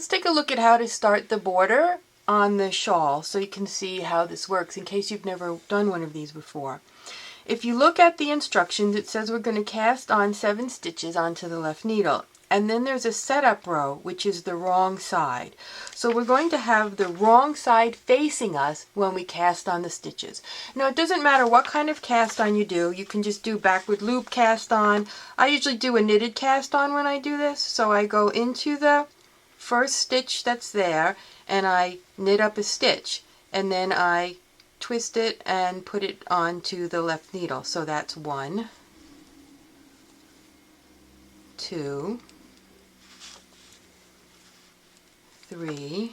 let's take a look at how to start the border on the shawl so you can see how this works in case you've never done one of these before. If you look at the instructions, it says we're going to cast on 7 stitches onto the left needle. And then there's a setup row, which is the wrong side. So we're going to have the wrong side facing us when we cast on the stitches. Now it doesn't matter what kind of cast on you do. You can just do backward loop cast on. I usually do a knitted cast on when I do this. So I go into the first stitch that's there and I knit up a stitch. And then I twist it and put it onto the left needle. So that's 1, 2, 3,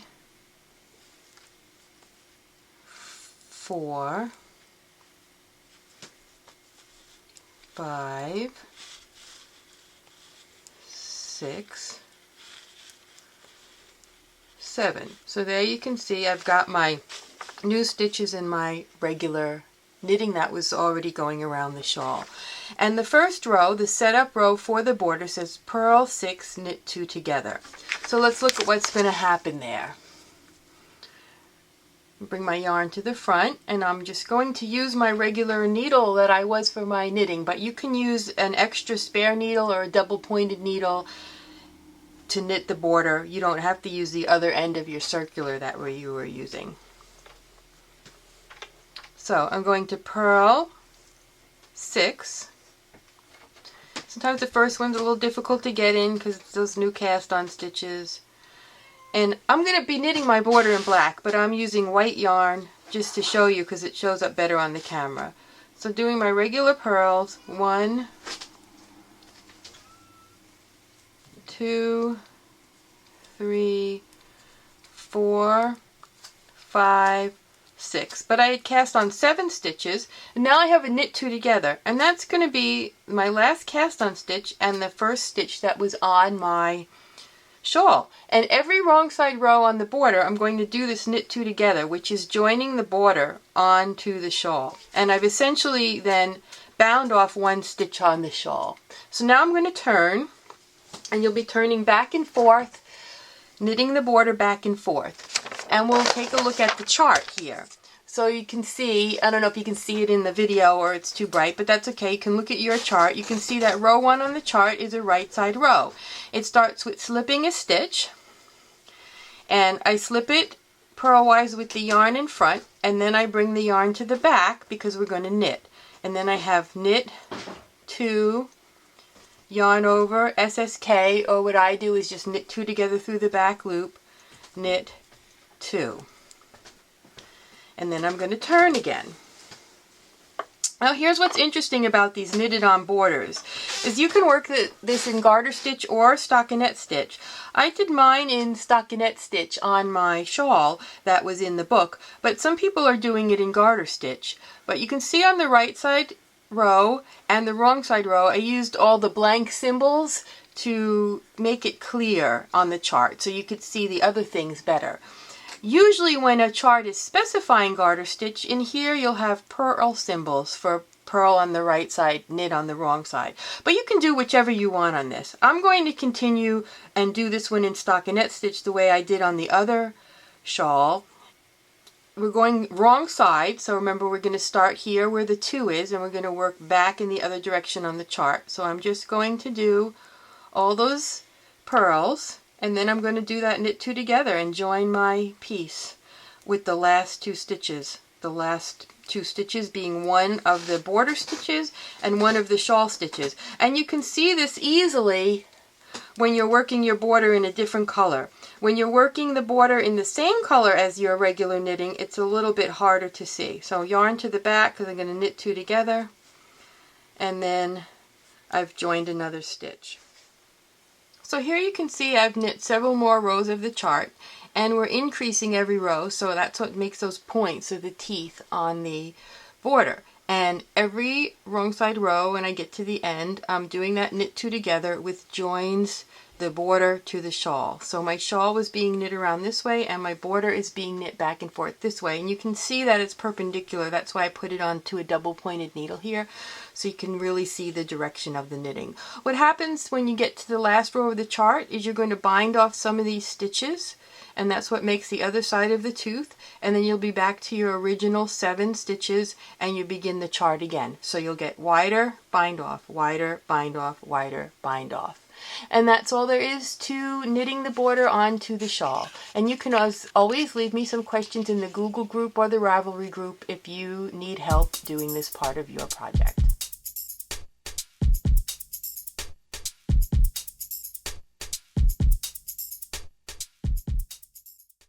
4, 5, 6, 7. So there you can see I've got my new stitches in my regular knitting that was already going around the shawl. And the first row, the setup row for the border, says purl 6, knit 2 together. So let's look at what's going to happen there. Bring my yarn to the front, and I'm just going to use my regular needle that I was for my knitting, but you can use an extra spare needle or a double pointed needle to knit the border. You don't have to use the other end of your circular that way you were using. So I'm going to purl 6. Sometimes the first one's a little difficult to get in because it's those new cast on stitches. And I'm going to be knitting my border in black, but I'm using white yarn just to show you because it shows up better on the camera. So doing my regular purls, 1, 2, 3, 4, 5, 6. But I had cast on 7 stitches, and now I have a knit 2 together, and that's going to be my last cast on stitch and the first stitch that was on my shawl. And every wrong side row on the border I'm going to do this knit 2 together, which is joining the border onto the shawl. And I've essentially then bound off 1 stitch on the shawl. So now I'm going to turn, and you'll be turning back and forth, knitting the border back and forth. And we'll take a look at the chart here. So you can see, I don't know if you can see it in the video or it's too bright, but that's okay. You can look at your chart. You can see that row 1 on the chart is a right side row. It starts with slipping a stitch, and I slip it purlwise with the yarn in front, and then I bring the yarn to the back because we're going to knit. And then I have knit 2, yarn over, SSK, or what I do is just knit 2 together through the back loop, knit 2. And then I'm going to turn again. Now here's what's interesting about these knitted on borders, is you can work this in garter stitch or stockinette stitch. I did mine in stockinette stitch on my shawl that was in the book, but some people are doing it in garter stitch. But you can see on the right side row and the wrong side row, I used all the blank symbols to make it clear on the chart so you could see the other things better. Usually when a chart is specifying garter stitch, in here you'll have purl symbols for purl on the right side, knit on the wrong side. But you can do whichever you want on this. I'm going to continue and do this one in stockinette stitch the way I did on the other shawl. We're going wrong side, so remember we're going to start here where the 2 is, and we're going to work back in the other direction on the chart. So I'm just going to do all those purls, and then I'm going to do that knit 2 together and join my piece with the last 2 stitches. The last 2 stitches being 1 of the border stitches and 1 of the shawl stitches. And you can see this easily when you're working your border in a different color. When you're working the border in the same color as your regular knitting, it's a little bit harder to see. So yarn to the back because I'm going to knit 2 together, and then I've joined another stitch. So here you can see I've knit several more rows of the chart, and we're increasing every row, so that's what makes those points of the teeth on the border. And every wrong side row, when I get to the end, I'm doing that knit 2 together with joins the border to the shawl. So my shawl was being knit around this way and my border is being knit back and forth this way. And you can see that it's perpendicular. That's why I put it onto a double pointed needle here, so you can really see the direction of the knitting. What happens when you get to the last row of the chart is you're going to bind off some of these stitches, and that's what makes the other side of the tooth, and then you'll be back to your original 7 stitches and you begin the chart again. So you'll get wider, bind off, wider, bind off, wider, bind off. And that's all there is to knitting the border onto the shawl. And you can always leave me some questions in the Google group or the Ravelry group if you need help doing this part of your project.